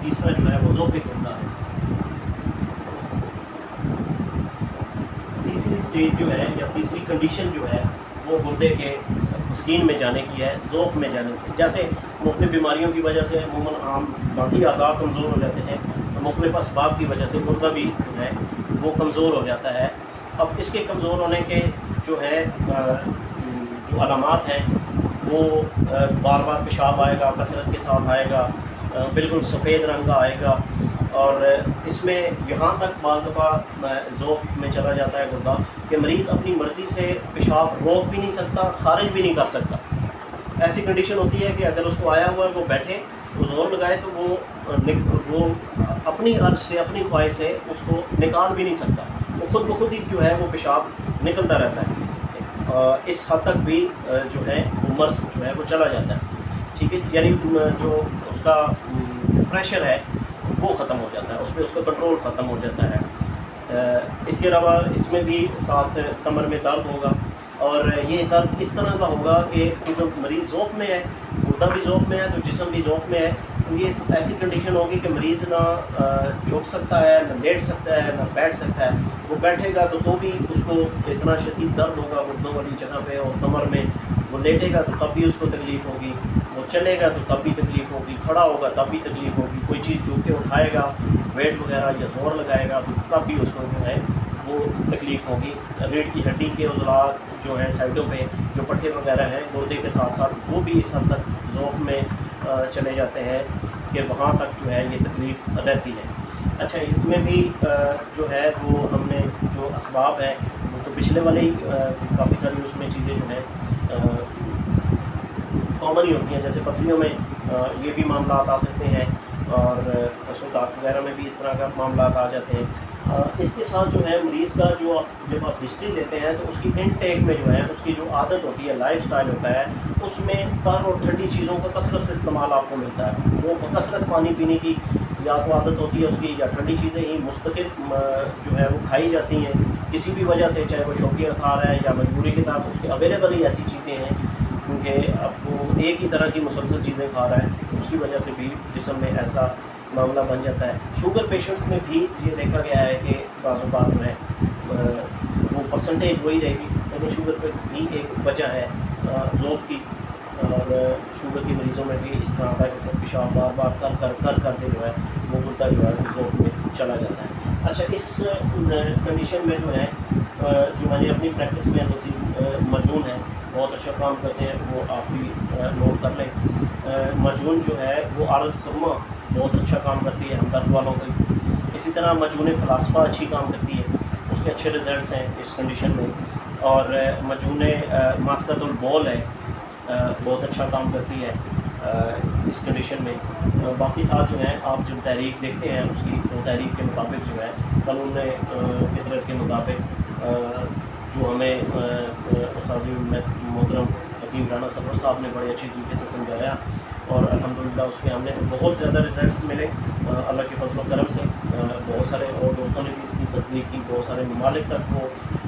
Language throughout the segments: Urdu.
تیسرا جو ہے وہ ذوف گردہ ہے. تیسری اسٹیج جو ہے یا تیسری کنڈیشن جو ہے وہ گردے کے تسکین میں جانے کی ہے, ذوف میں جانے کی. جیسے مختلف بیماریوں کی وجہ سے عموماً عام باقی اعضاء کمزور ہو جاتے ہیں, تو مختلف اسباب کی وجہ سے گردہ بھی جو ہے وہ کمزور ہو جاتا ہے. اب اس کے کمزور ہونے کے جو ہے جو علامات ہیں وہ بار بار پیشاب آئے گا, کثرت کے ساتھ آئے گا, بالکل سفید رنگ کا آئے گا, اور اس میں یہاں تک بعض دفعہ ذوف میں چلا جاتا ہے گردہ کہ مریض اپنی مرضی سے پیشاب روک بھی نہیں سکتا, خارج بھی نہیں کر سکتا. ایسی کنڈیشن ہوتی ہے کہ اگر اس کو آیا ہوا ہے وہ بیٹھے, وہ زور لگائے تو وہ اپنی عرض سے اپنی خواہش سے اس کو نکال بھی نہیں سکتا, وہ خود بخود ہی جو ہے وہ پیشاب نکلتا رہتا ہے. اس حد تک بھی جو ہے وہ مرض جو ہے وہ چلا جاتا ہے. ٹھیک ہے, یعنی جو اس کا پریشر ہے وہ ختم ہو جاتا ہے, اس پہ اس کا کنٹرول ختم ہو جاتا ہے. اس کے علاوہ اس میں بھی ساتھ کمر میں درد ہوگا, اور یہ درد اس طرح کا ہوگا کہ کیونکہ مریض ذوف میں ہے, گردہ بھی ذوف میں ہے تو جسم بھی ذوف میں ہے, تو یہ ایسی کنڈیشن ہوگی کہ مریض نہ جھک سکتا ہے, نہ لیٹ سکتا ہے, نہ بیٹھ سکتا ہے. وہ بیٹھے گا تو بھی اس کو اتنا شدید درد ہوگا گردوں والی جگہ پہ اور کمر میں. وہ لیٹے گا تو تب بھی اس کو تکلیف ہوگی, وہ چلے گا تو تب بھی تکلیف ہوگی, کھڑا ہوگا تب بھی تکلیف ہوگی, کوئی چیز جھک کے اٹھائے گا ویٹ وغیرہ یا زور لگائے گا تو تب بھی اس کو جو ہے وہ تکلیف ہوگی. ریڑھ کی ہڈی کے عضلات جو ہیں سائڈوں پہ جو پٹھے وغیرہ ہیں گردے کے ساتھ ساتھ وہ بھی اس حد تک ذوف میں چلے جاتے ہیں کہ وہاں تک جو ہے یہ تکلیف رہتی ہے. اچھا, اس میں بھی جو ہے وہ ہم نے جو اسباب ہیں وہ تو پچھلے والے ہی کافی ساری اس میں چیزیں جو ہیں کامن ہی ہوتی ہیں, جیسے پتھریوں میں یہ بھی معاملات آ سکتے ہیں, اور سوزاک وغیرہ میں بھی اس طرح کا معاملات آ جاتے ہیں. اس کے ساتھ جو ہے مریض کا جو جب آپ ہسٹری لیتے ہیں تو اس کی انٹیک میں جو ہے اس کی جو عادت ہوتی ہے, لائف سٹائل ہوتا ہے, اس میں تر اور ٹھنڈی چیزوں کا کثرت سے استعمال آپ کو ملتا ہے. وہ بکثرت پانی پینے کی یا تو عادت ہوتی ہے اس کی, یا ٹھنڈی چیزیں ہی مستقل جو ہے وہ کھائی جاتی ہیں کسی بھی وجہ سے, چاہے وہ شوقیہ کھا رہا ہے یا مجبوری کے تحت اس کے اویلیبل ہی ایسی چیزیں ہیں, کیونکہ اب وہ ایک ہی طرح کی مسلسل چیزیں کھا رہا ہے, اس کی وجہ سے بھی جسم میں ایسا معاملہ بن جاتا ہے. شوگر پیشنٹس میں بھی یہ دیکھا گیا ہے کہ بعض اوقات جو ہے وہ پرسنٹیج وہی رہے گی, لیکن شوگر پہ بھی ایک وجہ ہے ذوف کی, اور شوگر کے مریضوں میں بھی اس طرح کا پیشاب بار بار کر کے جو ہے وہ گردہ جو ہے ذوف میں چلا جاتا ہے. اچھا, اس کنڈیشن میں جو ہے جو میں نے اپنی پریکٹس میں دو تین مجون ہیں بہت اچھا کام کرتے ہیں, وہ آپ بھی نوٹ کر لیں. مجون جو ہے وہ عارض خرما بہت اچھا کام کرتی ہے ہمدرد والوں کی. اسی طرح مجون فلاسفہ اچھی کام کرتی ہے, اس کے اچھے ریزلٹس ہیں اس کنڈیشن میں. اور مجون ماسکت البول ہے بہت اچھا کام کرتی ہے اس کنڈیشن میں. باقی ساتھ جو ہیں آپ جب تحریک دیکھتے ہیں اس کی, تو تحریک کے مطابق جو ہے قانون فطرت کے مطابق جو ہمیں استاد محترم حکیم رانا سرور صاحب نے بڑے اچھی طریقے سے سمجھایا, اور الحمدللہ اس کے ہم نے بہت زیادہ ریزلٹس ملے اللہ کے فضل و کرم سے. بہت سارے اور دوستوں نے بھی اس کی تصدیق کی, بہت سارے ممالک تک وہ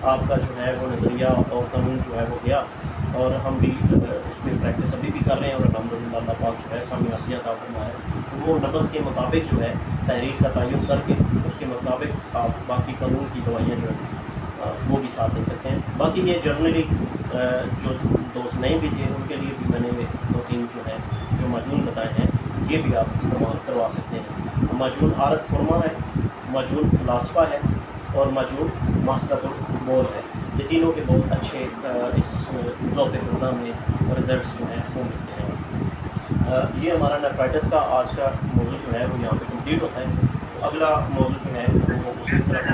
آپ کا جو ہے وہ نظریہ اور قانون جو ہے وہ گیا, اور ہم بھی اس پہ پریکٹس ابھی بھی کر رہے ہیں, اور الحمدللہ اللہ پاک جو ہے کامیابیاں عطا فرمائے. وہ نبض کے مطابق جو ہے تحریر کا تعین کر کے اس کے مطابق آپ باقی قانون کی دوائیاں جو ہیں وہ بھی ساتھ دے سکتے ہیں. باقی یہ جرنلی جو دوست نئے بھی تھے ان کے لیے بھی میں نے دو تین جو ہے جو مجون بتائے ہیں یہ بھی آپ استعمال کروا سکتے ہیں. مجون عارض خرما ہے, مجون فلاسفہ ہے, اور مجون ماسکت البول ہے. یہ تینوں کے بہت اچھے اس ذوف گردہ میں ریزلٹس جو ہیں وہ ملتے ہیں. یہ ہمارا نیفرائٹس کا آج کا موضوع جو ہے وہ یہاں پہ کمپلیٹ ہوتا ہے. اگلا موضوع جو ہے وہ اس کی طرف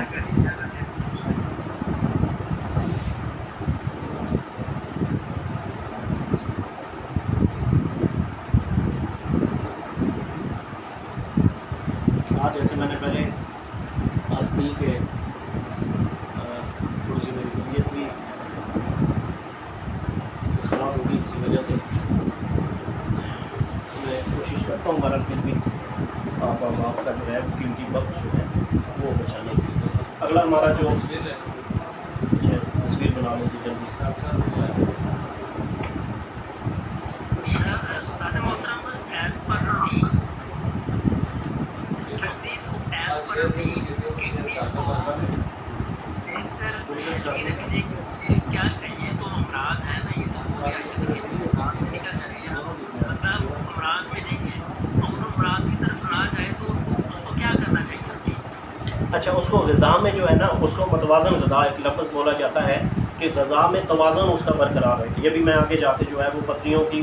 آج جیسے میں نے پہلے عرض کی کہ تھوڑی سی میری طبیعت بھی خراب ہوگی, اسی وجہ سے میں کوشش کرتا ہوں بہرحال پھر بھی آپ اور آپ کا جو ہے قیمتی وقت جو ہے وہ بچانے کی. اگلا ہمارا جو تصویر بنا لیجیے جلدی سے. کیا یہ تو امراض ہے نا، یہ تو ہو گیا، یہ امراض سے نکل جائے گا بندہ، امراض میں نہیں ہے اور امراض کی طرف نہ جائے تو اس کو کیا کرنا چاہیے؟ اچھا، اس کو غذا میں جو ہے نا، اس کو متوازن غذا ایک لفظ بولا جاتا ہے کہ غذا میں توازن اس کا برقرار ہے. یہ بھی میں آگے جا کے جو ہے وہ پتھریوں کی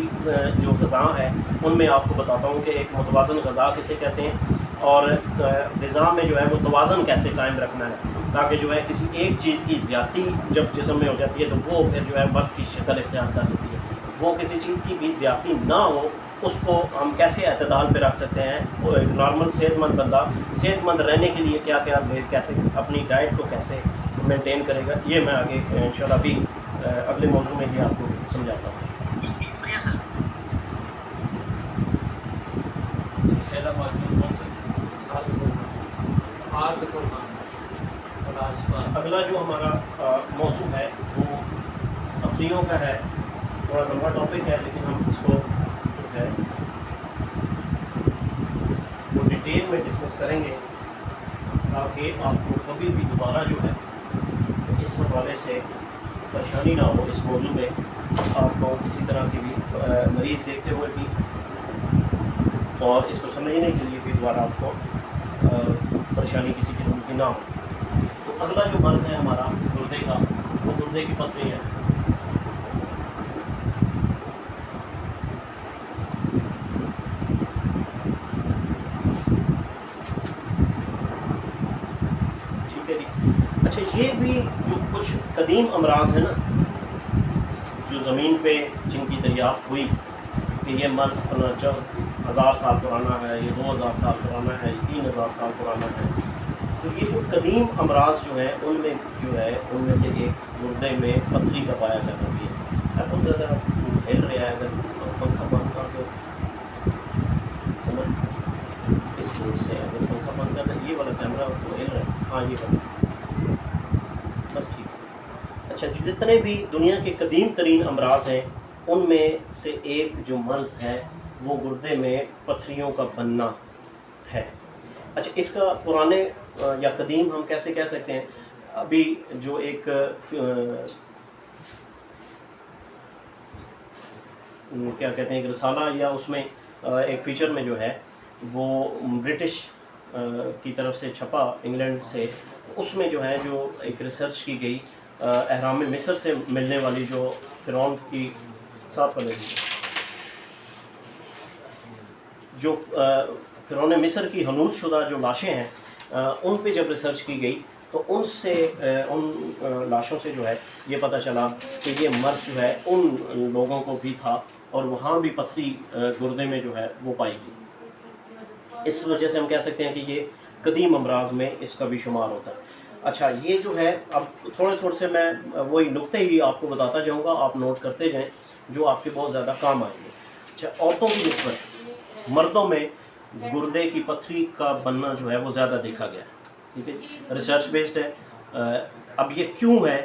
جو غذا ہے ان میں آپ کو بتاتا ہوں کہ ایک متوازن غذا کسے کہتے ہیں، اور غذا میں جو ہے وہ توازن کیسے قائم رکھنا ہے تاکہ جو ہے کسی ایک چیز کی زیادتی جب جسم میں ہو جاتی ہے تو وہ پھر جو ہے مرض کی شکل اختیار کر لیتی ہے. وہ کسی چیز کی بھی زیادتی نہ ہو، اس کو ہم کیسے اعتدال پہ رکھ سکتے ہیں. وہ ایک نارمل صحت مند بندہ صحت مند رہنے کے لیے کیا کیا کیسے اپنی ڈائٹ کو کیسے مینٹین کرے گا، یہ میں آگے انشاءاللہ بھی اگلے موضوع میں یہ آپ کو سمجھاتا ہوں. اگلا جو ہمارا موضوع ہے وہ پتھریوں کا ہے. تھوڑا لمبا ٹاپک ہے لیکن ہم اس کو جو ہے وہ ڈیٹیل میں ڈسکس کریں گے تاکہ آپ کو کبھی بھی دوبارہ جو ہے اس حوالے سے پریشانی نہ ہو. اس موضوع میں آپ کو کسی طرح کی بھی مریض دیکھتے ہوئے بھی اور اس کو سمجھنے کے لیے بھی دوبارہ آپ کو پریشانی کسی قسم کی نہ ہو. تو اگلا جو مرض ہے ہمارا گردے کا، وہ گردے کی پتھری ہے. ٹھیک ہے جی. اچھا، یہ بھی جو کچھ قدیم امراض ہیں نا جو زمین پہ جن کی دریافت ہوئی کہ یہ مرض 1000 سال پرانا ہے، یہ 2000 سال پرانا ہے، یہ 3000 سال پرانا ہے، تو یہ جو قدیم امراض جو ہیں ان میں جو ہے ان میں سے ایک گردے میں پتھری کا پایا جاتا بھی ہے. بہت زیادہ ہل رہا ہے، اگر پنکھا بند کر دو اس فوٹ سے، اگر پنکھا بند کر دیں یہ والا کیمرہ وہ ہل رہا ہے. ہاں یہ والا بس ٹھیک ہے. اچھا، جتنے بھی دنیا کے قدیم ترین امراض ہیں ان میں سے ایک جو مرض ہے وہ گردے میں پتھریوں کا بننا ہے. اچھا، اس کا پرانے یا قدیم ہم کیسے کہہ سکتے ہیں؟ ابھی جو ایک کیا کہتے ہیں ایک رسالہ یا اس میں ایک فیچر میں جو ہے وہ برٹش کی طرف سے چھپا انگلینڈ سے، اس میں جو ہے جو ایک ریسرچ کی گئی اہرام مصر سے ملنے والی جو فرعون کی ساتھ والے جو فرعون مصر کی حنوط شدہ جو لاشیں ہیں ان پہ جب ریسرچ کی گئی تو ان سے ان لاشوں سے جو ہے یہ پتہ چلا کہ یہ مرض جو ہے ان لوگوں کو بھی تھا اور وہاں بھی پتھری گردے میں جو ہے وہ پائی گئی. اس وجہ سے ہم کہہ سکتے ہیں کہ یہ قدیم امراض میں اس کا بھی شمار ہوتا ہے. اچھا، یہ جو ہے اب تھوڑے سے میں وہی نقطے ہی آپ کو بتاتا جاؤں گا، آپ نوٹ کرتے جائیں جو آپ کے بہت زیادہ کام آئیں گے. اچھا، عورتوں کی نسبت مردوں میں گردے کی پتھری کا بننا جو ہے وہ زیادہ دیکھا گیا ہے. ٹھیک ہے، ریسرچ بیسڈ ہے. اب یہ کیوں ہے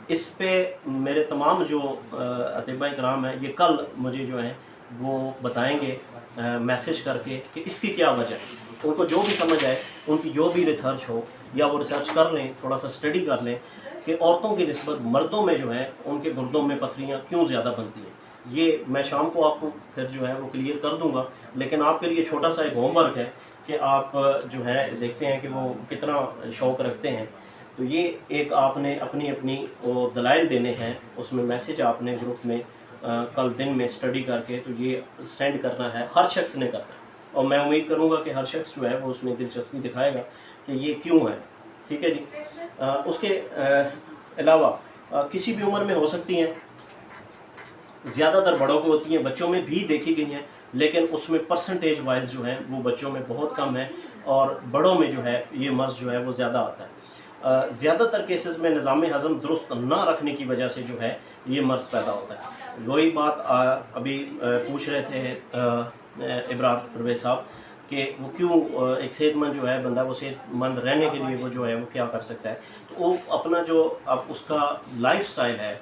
اس پہ میرے تمام جو اطباء کرام ہیں یہ کل مجھے جو ہیں وہ بتائیں گے میسج کر کے کہ اس کی کیا وجہ ہے. ان کو جو بھی سمجھ آئے، ان کی جو بھی ریسرچ ہو یا وہ ریسرچ کر لیں، تھوڑا سا اسٹڈی کر لیں کہ عورتوں کی نسبت مردوں میں جو ہے ان کے گردوں میں پتھریاں کیوں زیادہ بنتی ہیں. یہ میں شام کو آپ کو پھر جو ہے وہ کلیئر کر دوں گا، لیکن آپ کے لیے چھوٹا سا ایک ہوم ورک ہے کہ آپ جو ہے دیکھتے ہیں کہ وہ کتنا شوق رکھتے ہیں. تو یہ ایک آپ نے اپنی وہ دلائل دینے ہیں، اس میں میسج آپ نے گروپ میں کل دن میں اسٹڈی کر کے تو یہ سینڈ کرنا ہے. ہر شخص نے کرنا ہے اور میں امید کروں گا کہ ہر شخص جو ہے وہ اس میں دلچسپی دکھائے گا کہ یہ کیوں ہے. ٹھیک ہے جی. اس کے علاوہ کسی بھی عمر میں ہو سکتی ہیں، زیادہ تر بڑوں کو ہوتی ہیں، بچوں میں بھی دیکھی گئی ہیں، لیکن اس میں پرسنٹیج وائز جو ہے وہ بچوں میں بہت کم ہے اور بڑوں میں جو ہے یہ مرض جو ہے وہ زیادہ آتا ہے. زیادہ تر کیسز میں نظام ہضم درست نہ رکھنے کی وجہ سے جو ہے یہ مرض پیدا ہوتا ہے. وہی بات ابھی پوچھ رہے تھے ابرار پرویز صاحب کہ وہ کیوں ایک صحت مند جو ہے بندہ وہ صحت مند رہنے کے لیے وہ جو ہے وہ کیا کر سکتا ہے. تو وہ اپنا جو اب اس کا لائف سٹائل ہے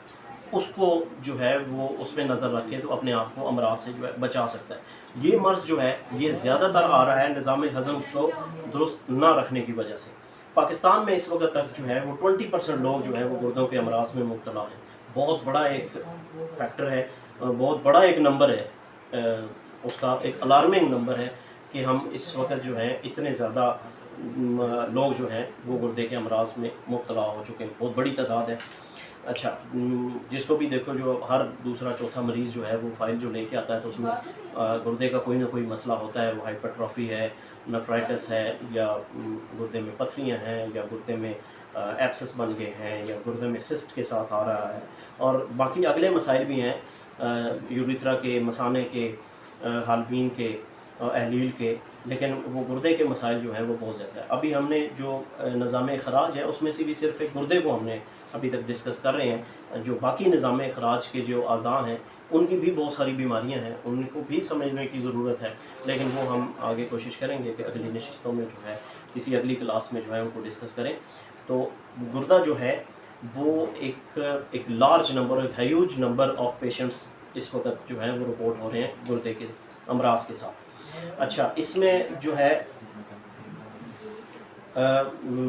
اس کو جو ہے وہ اس پہ نظر رکھے تو اپنے آپ کو امراض سے جو ہے بچا سکتا ہے۔ یہ مرض جو ہے یہ زیادہ تر آ رہا ہے نظام ہضم کو درست نہ رکھنے کی وجہ سے۔ پاکستان میں اس وقت تک جو ہے وہ 20% لوگ جو ہیں وہ گردوں کے امراض میں مبتلا ہیں۔ بہت بڑا ایک فیکٹر ہے، بہت بڑا ایک نمبر ہے، اس کا ایک الارمنگ نمبر ہے کہ ہم اس وقت جو ہے اتنے زیادہ لوگ جو ہیں وہ گردے کے امراض میں مبتلا ہو چکے ہیں، بہت بڑی تعداد ہے۔ اچھا، جس کو بھی دیکھو جو ہر دوسرا چوتھا مریض جو ہے وہ فائل جو لے کے آتا ہے تو اس میں گردے کا کوئی نہ کوئی مسئلہ ہوتا ہے، وہ ہائپرٹرافی ہے، نیفرائٹس ہے، یا گردے میں پتھریاں ہیں، یا گردے میں ایبسس بن گئے ہیں، یا گردے میں سسٹ کے ساتھ آ رہا ہے، اور باقی اگلے مسائل بھی ہیں، یوریترا کے، مثانے کے، حالبین کے، اہلیل کے، لیکن وہ گردے کے مسائل جو ہیں وہ بہت زیادہ ہے۔ ابھی ہم نے جو نظام اخراج ہے اس میں سے بھی صرف ایک گردے کو ہم نے ابھی تک ڈسکس کر رہے ہیں، جو باقی نظام اخراج کے جو اعضاء ہیں ان کی بھی بہت ساری بیماریاں ہیں، ان کو بھی سمجھنے کی ضرورت ہے، لیکن وہ ہم آگے کوشش کریں گے کہ اگلی نشستوں میں جو ہے کسی اگلی کلاس میں جو ہے ان کو ڈسکس کریں۔ تو گردہ جو ہے وہ ایک لارج نمبر، ایک ہیوج نمبر آف پیشنٹس اس وقت جو ہیں وہ رپورٹ ہو رہے ہیں گردے کے امراض کے ساتھ۔ اچھا، اس میں جو ہے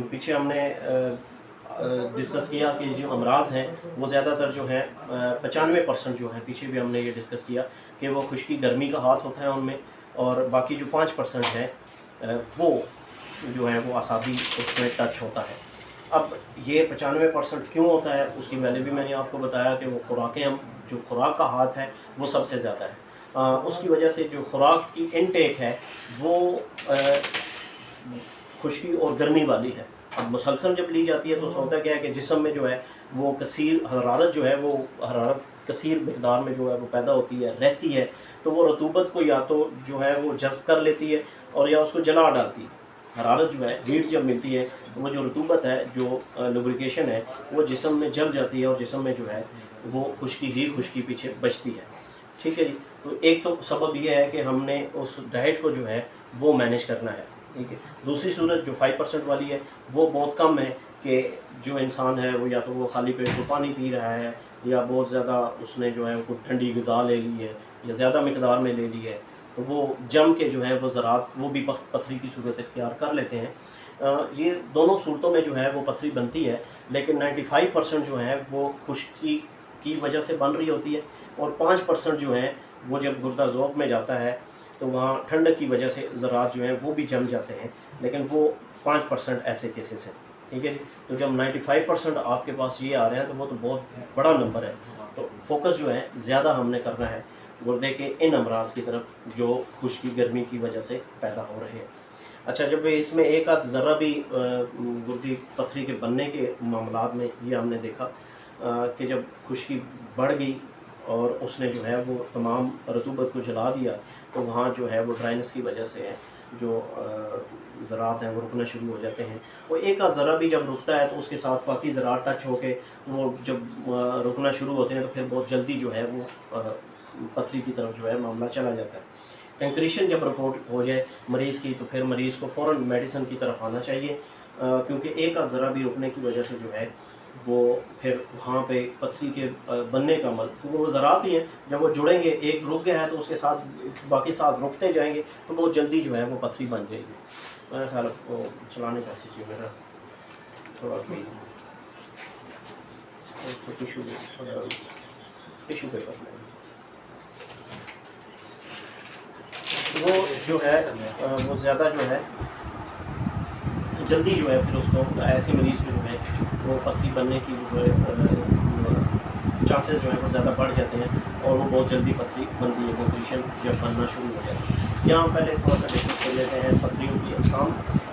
پیچھے ہم نے ڈسکس کیا کہ جو امراض ہیں وہ زیادہ تر جو ہیں 95% جو ہیں، پیچھے بھی ہم نے یہ ڈسکس کیا کہ وہ خشکی گرمی کا ہاتھ ہوتا ہے ان میں، اور باقی جو 5% ہے وہ جو ہے وہ اعصابی اس میں ٹچ ہوتا ہے۔ اب یہ 95% کیوں ہوتا ہے اس کی وجہ بھی میں نے آپ کو بتایا کہ وہ خوراکیں، ہم جو خوراک کا ہاتھ ہے وہ سب سے زیادہ ہے، اس کی وجہ سے جو خوراک کی انٹیک ہے وہ خشکی اور گرمی والی ہے۔ اب مسلسل جب لی جاتی ہے تو ہوتا کیا ہے کہ جسم میں جو ہے وہ کثیر حرارت جو ہے، وہ حرارت کثیر مقدار میں جو ہے وہ پیدا ہوتی ہے، رہتی ہے، تو وہ رطوبت کو یا تو جو ہے وہ جذب کر لیتی ہے اور یا اس کو جلا ڈالتی ہے۔ حرارت جو ہے، ہیٹ جب ملتی ہے وہ جو رطوبت ہے، جو لوبریکیشن ہے، وہ جسم میں جل جاتی ہے اور جسم میں جو ہے وہ خشکی پیچھے بچتی ہے۔ ٹھیک ہے جی، تو ایک تو سبب یہ ہے کہ ہم نے اس ڈائٹ کو جو ہے وہ مینیج کرنا ہے۔ ٹھیک ہے، دوسری صورت جو 5% والی ہے وہ بہت کم ہے کہ جو انسان ہے وہ یا تو وہ خالی پیٹ کو پانی پی رہا ہے، یا بہت زیادہ اس نے جو ہے وہ ٹھنڈی غذا لے لی ہے یا زیادہ مقدار میں لے لی ہے، تو وہ جم کے جو ہے وہ ذرات وہ بھی پتھری کی صورت اختیار کر لیتے ہیں۔ یہ دونوں صورتوں میں جو ہے وہ پتھری بنتی ہے، لیکن 95% جو ہے وہ خشکی کی وجہ سے بن رہی ہوتی ہے، اور 5% جو ہیں وہ جب گردہ ذوب میں جاتا ہے تو وہاں ٹھنڈک کی وجہ سے ذرات جو ہیں وہ بھی جم جاتے ہیں، لیکن وہ 5% ایسے کیسز ہیں۔ ٹھیک ہے جی، تو جب 95% آپ کے پاس یہ آ رہے ہیں تو وہ تو بہت بڑا نمبر ہے، تو فوکس جو ہے زیادہ ہم نے کرنا ہے گردے کے ان امراض کی طرف جو خشکی گرمی کی وجہ سے پیدا ہو رہے ہیں۔ اچھا، جب اس میں ایک آدھ ذرہ بھی گردی پتھری کے بننے کے معاملات میں یہ ہم نے دیکھا کہ جب خشکی بڑھ گئی اور اس نے جو ہے وہ تمام رطوبت کو جلا دیا تو وہاں جو ہے وہ ڈرائنس کی وجہ سے جو ذرات ہیں وہ رکنا شروع ہو جاتے ہیں۔ وہ ایک آدھ ذرہ بھی جب رکتا ہے تو اس کے ساتھ باقی ذرات ٹچ ہو کے وہ جب رکنا شروع ہوتے ہیں تو پھر بہت جلدی جو ہے وہ پتھری کی طرف جو ہے معاملہ چلا جاتا ہے۔ کنکریشن جب رپورٹ ہو جائے مریض کی تو پھر مریض کو فوراً میڈیسن کی طرف آنا چاہیے، کیونکہ ایک آدھ ذرہ بھی رکنے کی وجہ سے جو ہے وہ پھر وہاں پہ پتھری کے بننے کا عمل، کیونکہ وہ ذرات ہی ہیں، جب وہ جڑیں گے، ایک رک گیا ہے تو اس کے ساتھ باقی ساتھ رکتے جائیں گے تو بہت جلدی جو ہے وہ پتھری بن جائے گی۔ میرا خیال وہ چلانے کا سی چیز میرا تھوڑا کوئی ٹیشو پیپر میں وہ جو ہے وہ زیادہ جو ہے جلدی جو ہے پھر اس کو ایسے مریض کو جو ہے وہ پتھری بننے کی جو ہے چانسز جو ہیں وہ زیادہ بڑھ جاتے ہیں اور وہ بہت جلدی پتھری بنتی ہے، کنکریشن جب بننا شروع ہو جاتی ہے۔ یہاں پہلے تھوڑا سا ڈسکس کر لیتے ہیں پتھریوں کی اقسام۔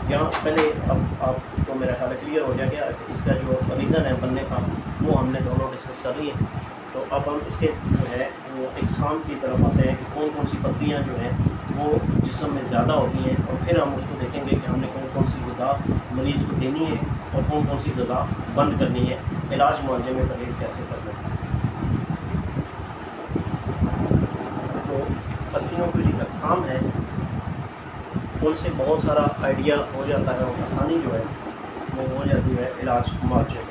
یہاں پہلے اب آپ کو میرا خیال کلیئر ہو جائے گا کہ اس کا جو ریزن ہے بننے کا وہ ہم نے دونوں ڈسکس کر لی ہیں۔ تو اب ہم اس کے جو ہے وہ اقسام کی طرف آتے ہیں کہ کون کون سی پتھریاں جو ہیں وہ جسم میں زیادہ ہوتی ہیں، اور پھر ہم اس کو دیکھیں گے کہ ہم نے کون کون سی غذا مریض کو دینی ہے اور کون کون سی غذا بند کرنی ہے، علاج معالجے میں پرہیز کیسے کرنا ہے۔ تو پتھریوں کی جو اقسام ہیں ان سے بہت سارا آئیڈیا ہو جاتا ہے اور آسانی جو ہے وہ ہو جاتی ہے علاج معالجے میں۔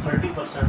30%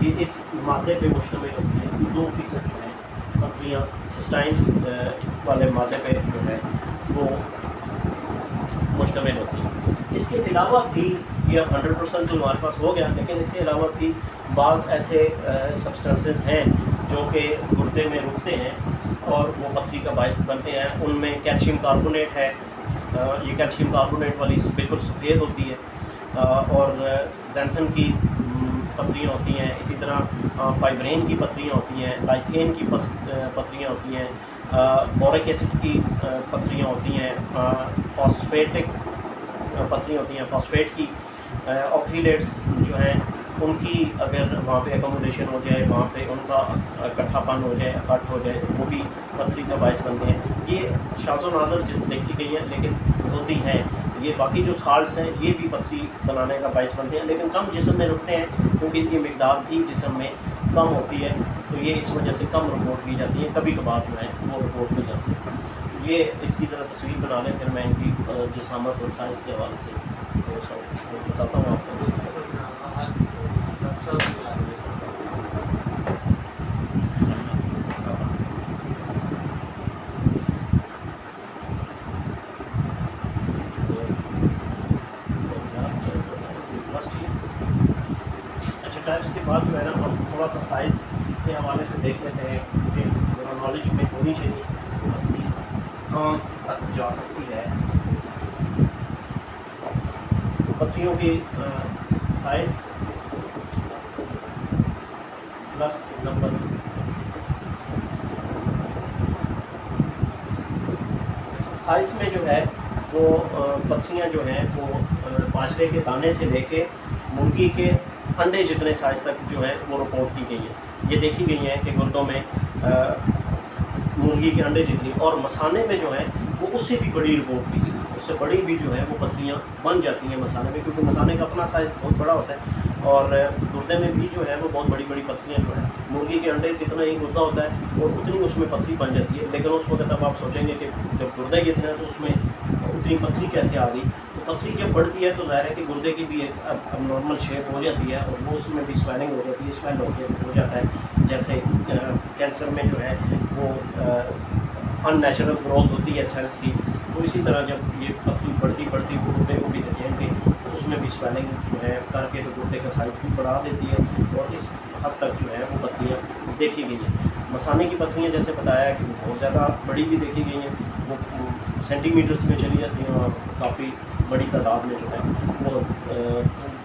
یہ اس مادے پہ مشتمل ہوتی ہے، 2% جو ہے پتھریاں سسٹائن والے مادے پہ جو ہے وہ مشتمل ہوتی ہیں۔ اس کے علاوہ بھی یہ اب 100% تو ہمارے پاس ہو گیا، لیکن اس کے علاوہ بھی بعض ایسے سبسٹنسز ہیں جو کہ گردے میں رکتے ہیں اور وہ پتھری کا باعث بنتے ہیں۔ ان میں کیلشیم کاربونیٹ ہے، یہ کیلشیم کاربونیٹ والی بالکل سفید ہوتی ہے، اور زینتھن کی پتھریاں ہوتی ہیں، اسی طرح فائبرین کی پتھریاں ہوتی ہیں، لائتھین کی پتھریاں ہوتی ہیں، بورک ایسڈ کی پتھریاں ہوتی ہیں، فاسفیٹک پتھریاں ہوتی ہیں، فاسفیٹ کی آکسیلیٹس جو ہیں ان کی اگر وہاں پہ ایکوموڈیشن ہو جائے، وہاں پہ ان کا اکٹھا پن ہو جائے، اکٹھ ہو جائے، وہ بھی پتھری کا باعث بنتے ہیں۔ یہ شاذ و نادر دیکھی گئی ہیں لیکن ہوتی ہیں۔ یہ باقی جو سالٹس ہیں یہ بھی پتھری بنانے کا باعث بنتے ہیں، لیکن کم جسم میں رکتے ہیں کیونکہ ان کی مقدار بھی جسم میں کم ہوتی ہے، تو یہ اس وجہ سے کم رپورٹ کی جاتی ہے، کبھی کبھار جو ہے وہ رپورٹ کی جاتی ہے۔ یہ اس کی ذرا تصویر بنا لیں، پھر میں ان کی جسامت اور سائز کے حوالے سے تھوڑا سا بتاتا ہوں آپ کو۔ اچھا، ٹائپس کے بعد جو ہے نا ہم تھوڑا سا سائز کے حوالے سے دیکھ لیتے ہیں کہ ذرا نالج میں ہونی چاہیے پتھری کہاں تک جا سکتی ہے۔ پتھریوں کی سائز پلس نمبر، سائز میں جو ہے وہ پتھریاں جو ہیں وہ باجرے کے دانے سے لے کے مرغی کے انڈے جتنے سائز تک جو ہے وہ رپورٹ کی گئی ہے۔ یہ دیکھی گئی ہیں کہ گردوں میں مرغی کے انڈے جتنی، اور مسانے میں جو ہے وہ اس سے بھی بڑی رپورٹ کی گئی، اس سے بڑی بھی جو ہے وہ پتھریاں بن جاتی ہیں مسانے میں، کیونکہ مسانے کا اپنا سائز بہت بڑا ہوتا ہے، اور گردے میں بھی جو ہے وہ بہت بڑی بڑی پتھریاں جو ہیں، مرغی کے انڈے جتنا ہی گردہ ہوتا ہے اور اتنی اس میں پتھری بن جاتی ہے، لیکن اس وقت اب آپ سوچیں گے کہ جب گردہ ہی اتنا ہے تو اس میں اتنی پتھری کیسے آ گئی؟ تو پتھری جب بڑھتی ہے تو ظاہر ہے کہ گردے کی بھی ایک اب نارمل شیپ ہو جاتی ہے، اور وہ اس میں بھی سویلنگ ہو جاتی ہے، سویل ہو جاتا ہے، جیسے کینسر میں جو ہے وہ ان نیچرل گروتھ ہوتی ہے سیلس کی، تو اسی طرح جب یہ پتھری بڑھتی گردے کو بھی دیکھیں گے تو اس میں بھی سویلنگ جو ہے کر کے تو گردے کا سائز بھی بڑھا دیتی ہے، اور اس حد تک جو ہے وہ پتھریاں دیکھی گئی ہیں۔ مسانے کی پتھریاں جیسے بتایا ہے کہ وہ بہت زیادہ بڑی بھی دیکھی گئی ہیں، وہ سینٹی میٹرز میں چلی جاتی ہیں، اور کافی بڑی تعداد میں جو ہے وہ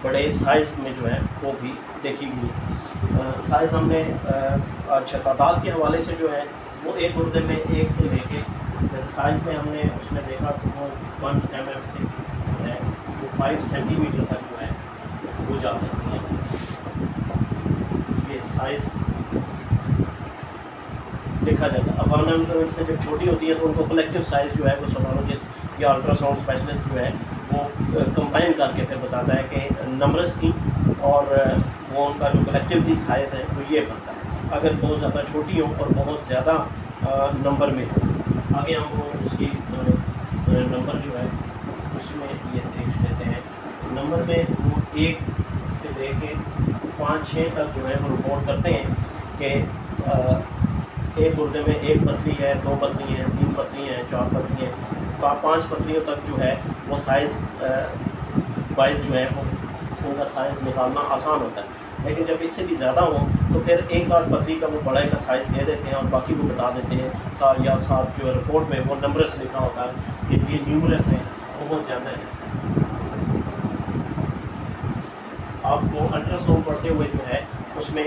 بڑے سائز میں جو ہے وہ بھی دیکھی گئی ہے۔ سائز ہم نے اچھا تعداد کے حوالے سے جو ہے وہ ایک گردے میں ایک سے لے کے، جیسے سائز میں ہم نے اس میں دیکھا کہ وہ 1 mm سے جو ہے وہ 5 سینٹی میٹر تک جو ہے وہ جا سکتی ہیں۔ یہ سائز دیکھا جاتا ہے۔ اب آرنامنٹل سے جب چھوٹی ہوتی ہے تو ان کو کلیکٹیو سائز جو ہے وہ سونالوجسٹ یا الٹرا ساؤنڈ اسپیشلسٹ جو ہے وہ کمبائن کر کے پھر بتاتا ہے کہ نمبرس تھیں، اور وہ ان کا جو کلیکٹیولی سائز ہے وہ یہ بنتا ہے اگر بہت زیادہ چھوٹی ہو اور بہت زیادہ نمبر میں ہو۔ آگے ہم وہ اس کی نمبر جو ہے اس میں یہ دیکھ لیتے ہیں۔ نمبر میں وہ 1 سے لے کے 5-6 تک جو ہے وہ رپورٹ کرتے ہیں کہ ایک گردے میں 1 پتھری ہے، 2 پتھری ہیں، 3 پتھری ہیں، 4 پتھری ہیں، 5 پتھریوں تک جو ہے وہ سائز وائز جو ہے وہ ان کا سائز نکالنا آسان ہوتا ہے، لیکن جب اس سے بھی زیادہ ہو تو پھر ایک آدھ پتھری کا وہ بڑے کا سائز دے دیتے ہیں اور باقی وہ بتا دیتے ہیں ساتھ جو ہے رپورٹ میں وہ نمبرس لکھا ہوتا ہے کہ یہ نیومرس ہیں، بہت زیادہ ہیں۔ آپ کو الٹرا ساؤنڈ پڑھتے ہوئے جو ہے اس میں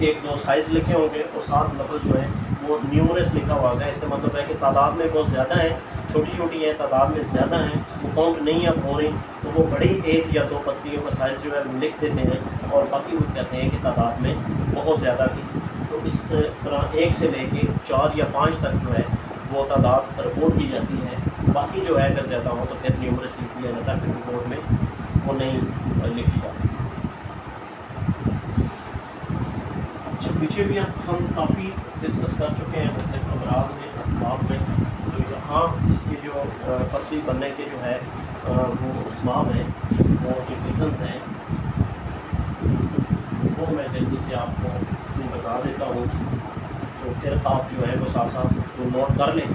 1-2 سائز لکھے ہوں گے اور 7 لفظ جو ہے وہ نیومرس لکھا ہوا ہوگا، اس کا مطلب ہے کہ تعداد میں بہت زیادہ ہیں، چھوٹی چھوٹی ہیں، تعداد میں زیادہ ہیں، وہ کاؤنٹ نہیں اب ہو رہی، تو وہ بڑی 1 یا 2 پتھریوں کا سائز جو ہے وہ لکھ دیتے ہیں، اور باقی وہ کہتے ہیں کہ تعداد میں بہت زیادہ تھی۔ تو اس طرح 1 سے لے کے 4 یا 5 تک جو ہے وہ تعداد رپورٹ کی جاتی ہے، باقی جو ہے اگر زیادہ ہو تو پھر نیومرس لکھ دیا جاتا ہے، پھر رپورٹ میں وہ نہیں لکھی جاتی۔ پیچھے بھی ہم کافی ڈسکس کر چکے ہیں مختلف امراض میں، اسباب میں، تو یہاں اس کے جو پتھری بننے کے جو ہے وہ اسباب ہیں، وہ جو ریزنز ہیں وہ وہ میں جلدی سے آپ کو بتا دیتا ہوں، تو پھر آپ جو ہے وہ ساتھ ساتھ اس کو نوٹ کر لیں